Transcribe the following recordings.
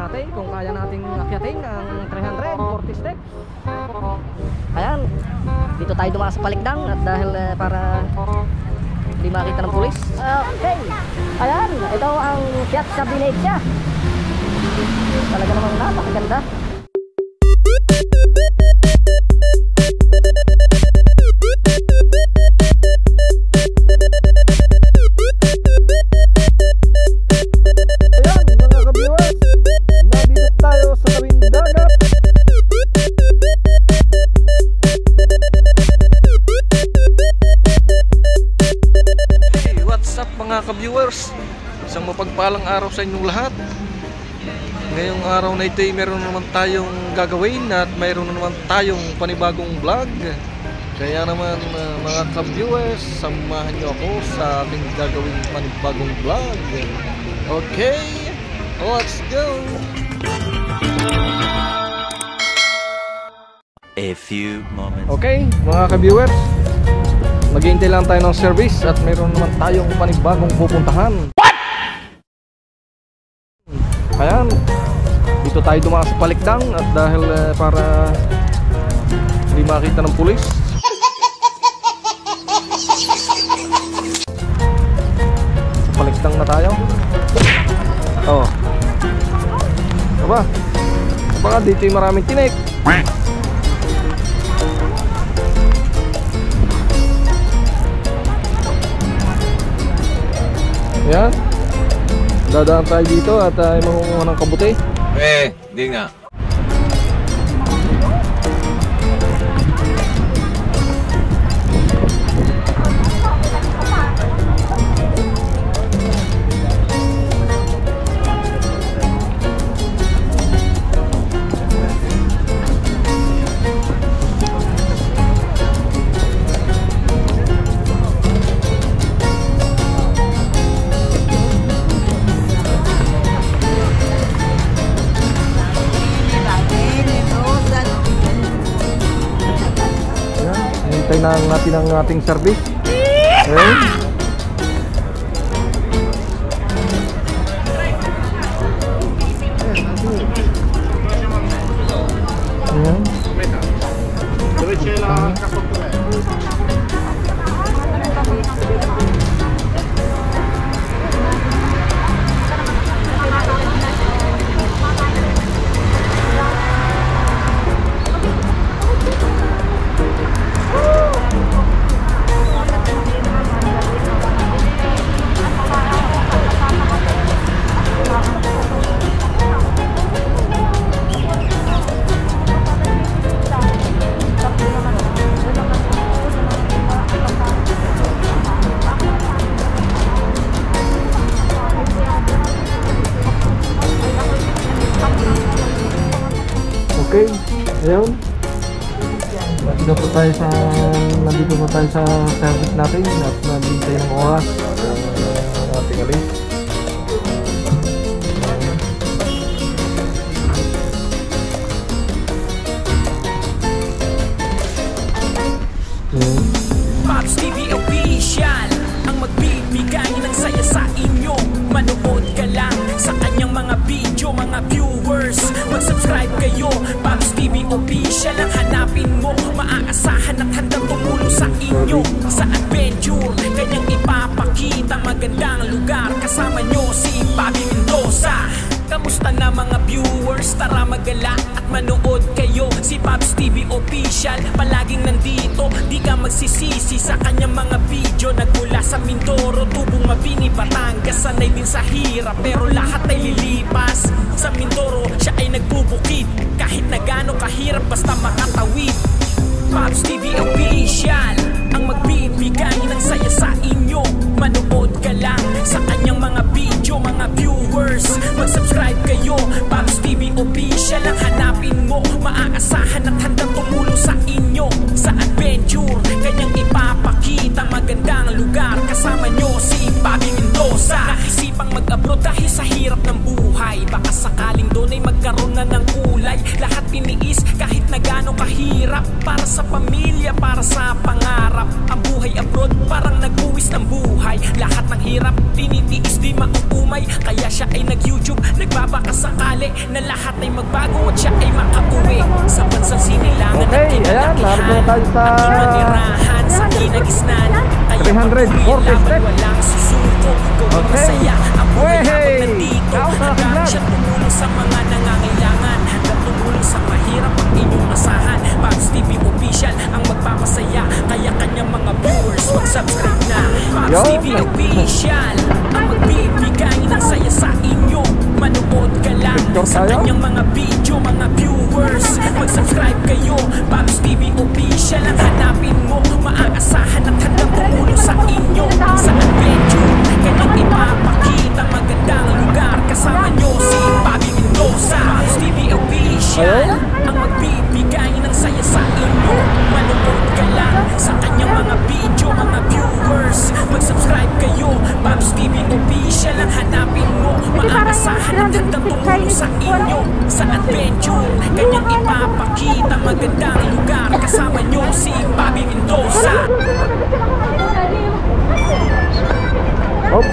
natin kung kaya nating akyatin ang 340 steps. Ayan, dito tayo dumaan sa palikdang at dahil para hindi makita ng pulis. Okay, ayan, ito ang Piazza Venezia. Talaga namang napakaganda. Mga ka-viewers, isang mapagpalang araw sa inyong lahat. Ngayong araw na ito ay meron naman tayong gagawin at mayroon naman tayong panibagong vlog. Kaya naman mga ka-viewers, samahan nyo ako sa aking gagawin panibagong vlog. Okay, let's go! A few moments. Okay, mga ka-viewers, maghihintay lang tayo ng service at mayroon naman tayong panibagong pupuntahan. What? Ayan, dito tayo dumaan sa palikdang at dahil para hindi makita ng pulis. Sa palikdang na tayo. Oh. Aba, baka dito yung maraming tinik. Ayan, dadaan tayo dito at mangunguha ng kabuti. Di nga. Hintay na natin ang ating service. Okay. Ayan. Okay, ayun. Nandito po tayo sa service natin at nandito ng oras ating alis. Pops TV Official ang magbibigay ng saya sa inyo. Manood ka lang sa kanyang mga video, mga viewers. Mag-subscribe kayo, Pops TV Official ang hanapin mo. Maaasahan at handang tumulong sa inyo. Sa adventure, kanyang ipapakita magandang lugar. Kasama nyo si Bobby Mendoza. Kamusta na mga viewers? Tara magala at manood kayo. Si Pops TV Official palaging nandito. Di ka magsisisi sa kanyang mga video. Nagmula sa Mindoro, Tubong, Mabini, Batangas. Sanay din sa hirap pero lahat ay lilipas. Sa Mindoro siya ay nagbubukid. Kahit na gaano kahirap basta makatawid. Pops TV Official ang magbibigay ng saya sa inyo. Manood ka lang sa kanyang mga video, mga viewers. Mag-subscribe kayo, Pops TV Official ang hanapin mo. Maaasahan at handang tumulong sa inyo. Sa adventure, kanyang ipapakita magandang lugar. Kasama nyo si Bobby Mendoza. Naisipang mag-abroad dahil sa hirap ng buhay. Baka sakaling doon ay magkaroon na ng kulay. Lahat tiniis kahit na gaano kahirap. Para sa pamilya, mali na lahat ay magbago at siya ay makauwi sa bansang sinilangan Okay, at ayan, kinalakihan. narito tayo sa Aking manirahan sa kinagisnan, kaya 340 steps. walang susuko. Gawing Okay. masaya ang buhay Wey! habang nandito. Out of Hanggang vlog. siya tumulong sa mga nangangailangan, hanggang tumulong sa mahirap ang inyong asahan. Pops TV Official ang magpapasaya, kaya kanyang mga viewers mag-subscribe na. Pops Yo. TV Official ang magbibigay ng saya sa inyo. Manood ka lang Picture sa tayo? kanyang mga video, mga viewers mag-subscribe kayo. Pops TV Official ang hanapin mo, maaasahan at handang tumulong sa inyo sa adventure. Kanyang ipapakita magandang lugar, kasama nyo si Bobby Mendoza. Pops TV Official ang magbibigay ng saya sa inyo. Manood ka lang sa kanyang mga video, mga viewers mag-subscribe kayo. Pops TV Official ang hanapin mo, maaasahan at handang tumulong sa inyo sa adventure. Kanyang ipapakita magandang lugar, kasama nyo si Bobby Mendoza. Oh.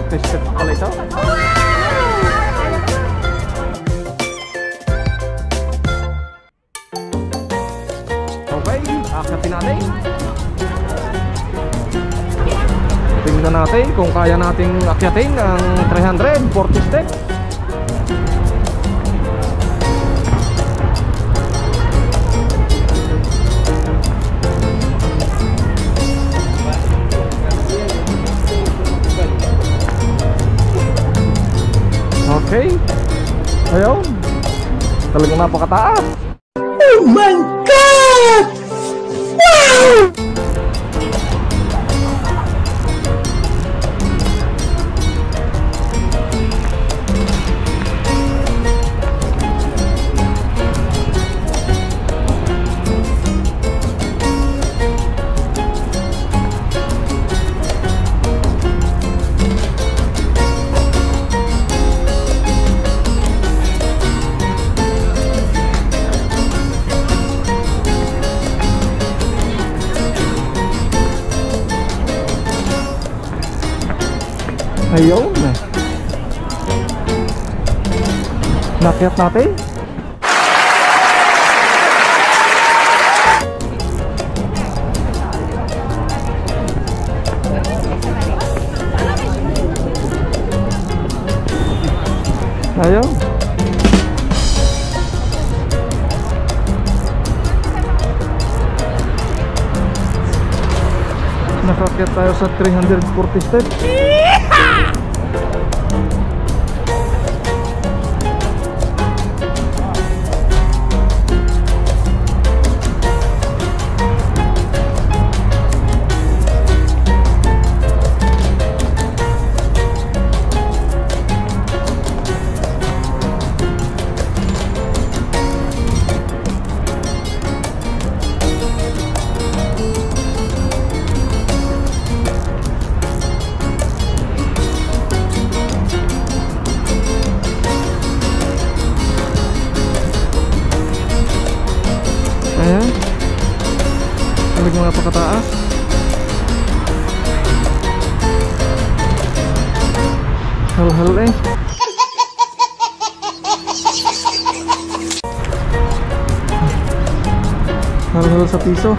Step pala ito. Okay, akatin natin. Tingnan natin kung kaya nating akyatin ang 340 steps. Okay. Ayun. Talagang napakataas. Oh my God! Wow! Ayun. Nakyat natin. Ayun. Nakakyat tayo sa 340 steps. Ayan. Talagang napakataas. Hal-hal eh. Hal-hal sa piso.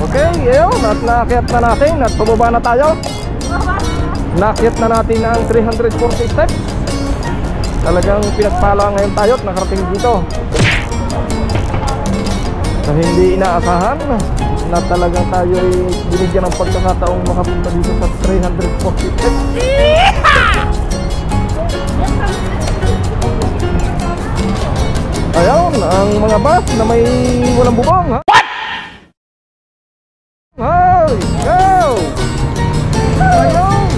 Okay, yun, at naakyat na natin at pababa na tayo. Naakyat na natin ang 340 steps. Talagang pinagpala ngayon tayo at nakarating dito. Na hindi inaasahan na talagang tayo ay binigyan ng pagkakataong makapunta dito sa 340 steps. Ayun, ang mga bus na may walang bubong, ha? Hey, go! Ayun!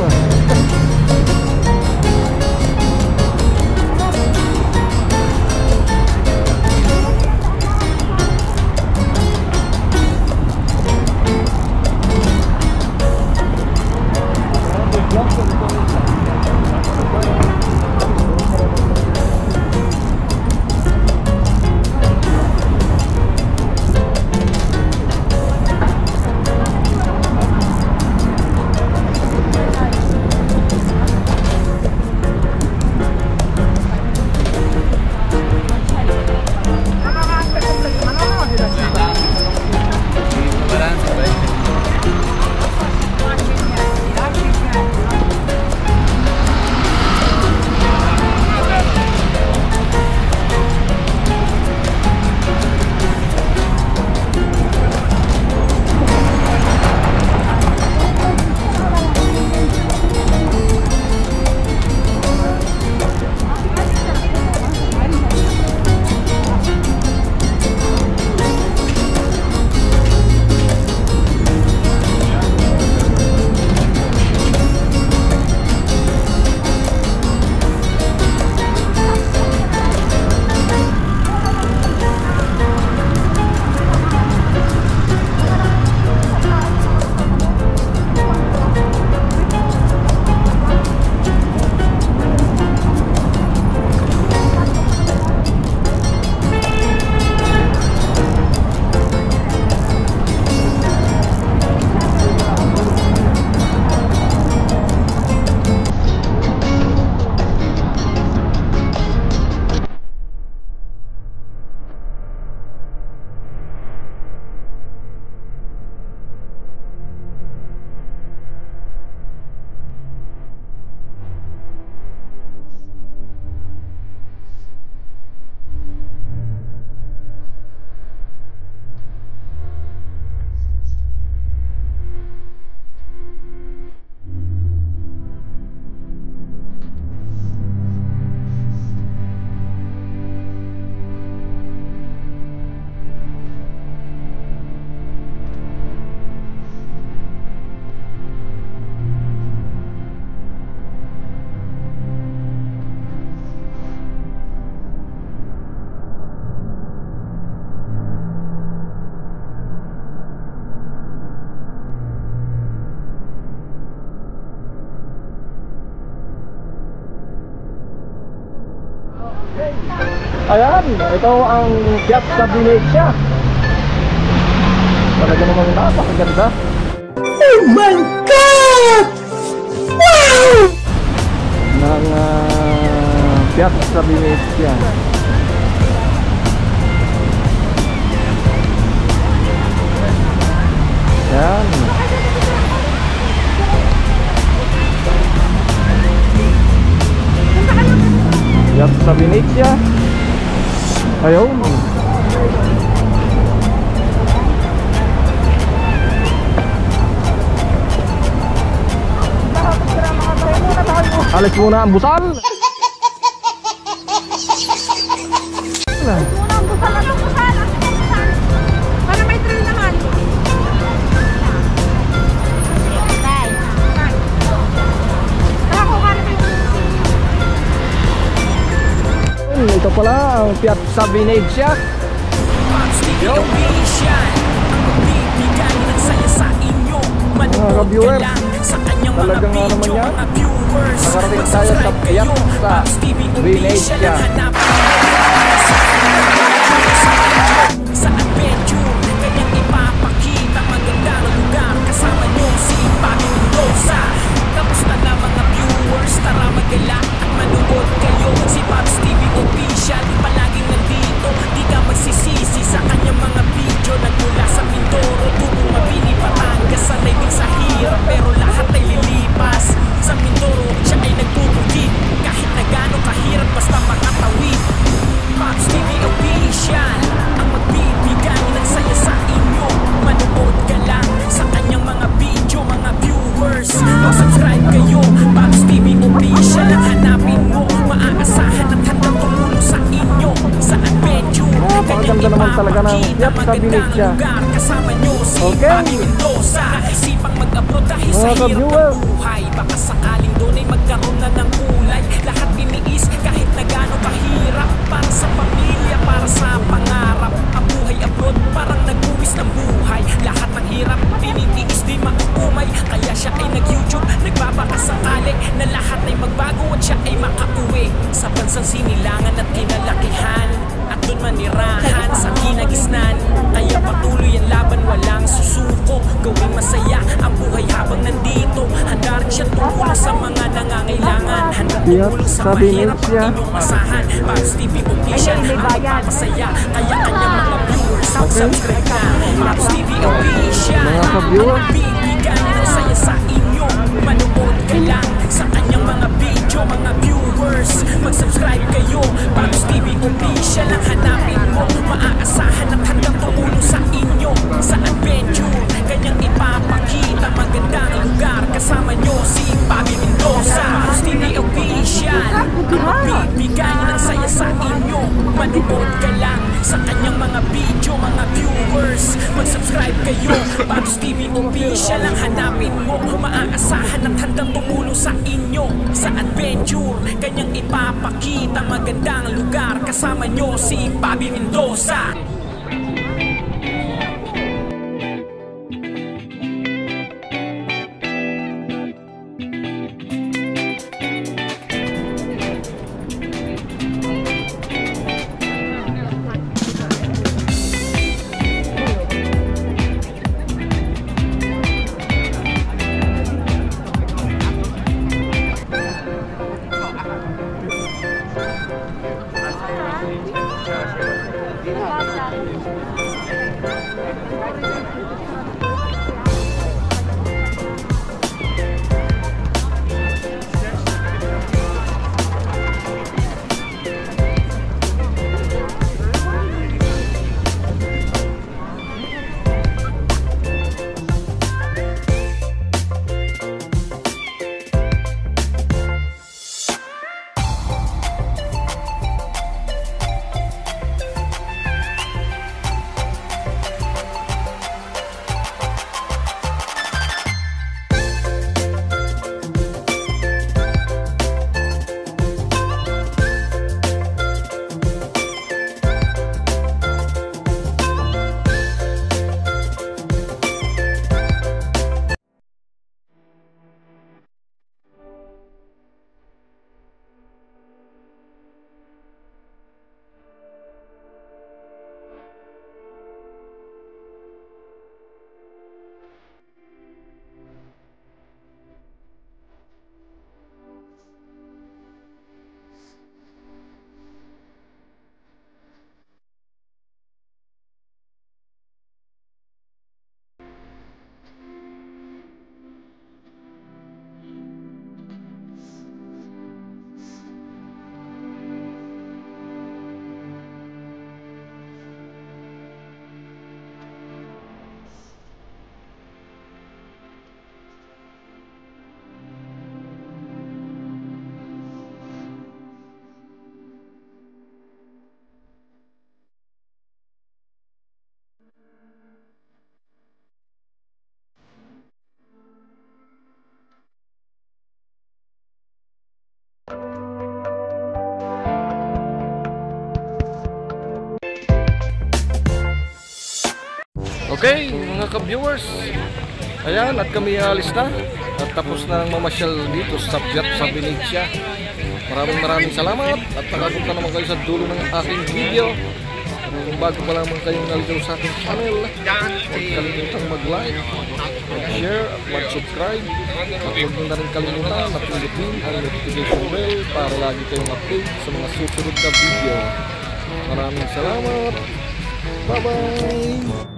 Ayan, ito ang Piazza Venezia. Talaga namang napakaganda. Oh my God! Wow! Ng Piazza Venezia. Ayan. Piazza Venezia. Ayun. Alis muna ang busal. Para may trail naman. Ito pala ang Piazza Venezia. Mga viewers, talagang nga naman yan. Nakarating tayo sa Piazza Venezia. Sa adventure, kanyang ipapakita magandang lugar kasama niyo si Bobby Mendoza. Kamusta na mga viewers? Tara magala at manood kayo. Si Pops TV Official palaging nandito. Di ka magsisisi sa kanyang mga video. Nagmula sa Mindoro, Tubong, Mabini, Batangas. Sanay din sa hirap pero lahat ay lilipas. Sa Mindoro, siya ay nagbubukid. Kahit na gano'ng kahirap basta makatawid. Pops TV Official ang magbibigay ng saya sa inyo. Manood ka lang sa kanyang mga video, mga viewers. Mag-subscribe kayo, Pops TV Official ang hanapin mo. Maaasahan at handang tumulong sa inyo sa adventure. Napakaganda naman talaga ng Piazza Venezia. Kasama nyo si Bobby Mendoza. Naisipang mag-upload dahil sa hirap ng buhay. Baka sakaling doon ay magkaroon na ng kulay. Lahat biniis kahit na gano'ng kahirap. Para sa pamilya, para sa pangarap. Ang buhay abroad parang nag-uwis ng buhay. Lahat ng hirap tinitiis di mauumay. Kaya siya ay nag-YouTube, nagbabakasakali na lahat ay magbago at siya ay makauwi sa bansang sinilangan at kinalakihan. At doon manirahan sa kinagisnan. Kaya patuloy ang laban, walang susuko. Gawing masaya ang buhay habang nandito. Handa rin siya tumulong sa mga nangangailangan. Handa tumulong sa mahirap at inumasahan. Pops TV Official ang magpapasaya. Kaya kanyang mga viewers mag-subscribe na. Pops TV Official ang magbibigay ng saya sa inyo. Manood ka lang sa kanyang mga video, mga viewers. Mag-subscribe kayo, Pops TV Official ang hanapin mo. Maaasahan at handang tumulong sa inyo sa adventure. Kanyang ipapakita magandang lugar. Kasama nyo si Bobby Mendoza. Pops TV Official ang magbibigay ng saya sa inyo. Manood ka lang sa kanyang mga video, mga viewers. Mag-subscribe kayo, Pops TV Official ang hanapin mo. Maaasahan at handang tumulong sa inyo sa adventure. Kanyang ipapakita magandang lugar. Kasama nyo si Bobby Mendoza. Okay, mga ka-viewers, ayan, at kami alis na. At tapos na ang mamasyal dito sa Venezia. Maraming salamat. At nakabot na naman kayo sa dulo ng aking video. At kung bago pa lamang kayong naligaw sa aking channel, huwag kalimutang mag-like, mag-share, at mag-subscribe. At huwag nyo na rin kalimutan na pindutin ang notification bell para lagi kayong update sa mga susunod na video. Maraming salamat. Bye-bye!